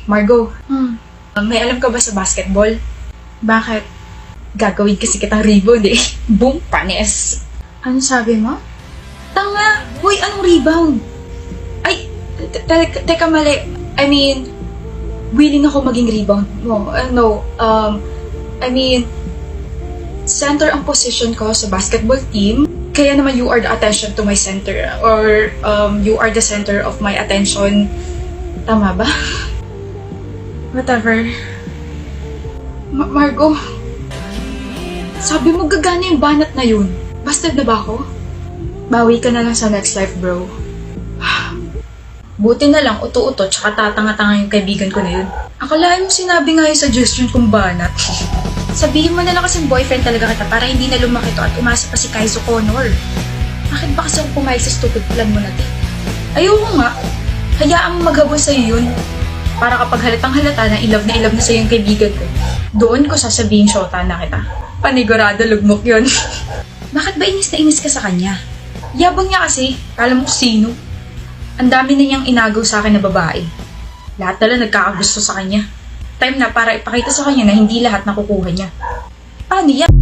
Margo, Hmm. may alam ka ba sa basketball? Bakit? Gagawin kasi kitang rebound eh. Boom, panis. Ano sabi mo? Tanga! Hoy, anong rebound? Ay, teka mali. I mean, willing ako maging rebound mo. I mean, center ang position ko sa basketball team. Kaya naman you are the attention to my center. Or you are the center of my attention. Tama ba? Whatever. Margo, sabi mo gagana yung banat na yun. Busted na ba ako? Bawi ka na lang sa next life, bro. Buti na lang, uto-uto, tsaka tatanga-tanga yung kaibigan ko na yun. Akalain mo sinabi nga yung suggestion kong banat. Sabihin mo na lang kasing boyfriend talaga kita para hindi na lumaki to at umasa pa si Kaizo Connor. Bakit ba kasi ako pumayag sa stupid plan mo na to? Ayoko nga. Hayaan mo maghabol sa'yo yun. Para kapag halatang halata na ilove na sa'yo yung kaibigan ko, doon ko sasabihin syota na kita. Panigurado lugmok yun. Bakit ba inis na inis ka sa kanya? Yabang niya kasi, kala mo kung sino. Ang dami na niyang inagaw sa akin na babae. Lahat na lang nagkakagusto sa kanya. Time na para ipakita sa kanya na hindi lahat nakukuha niya. Paano yan?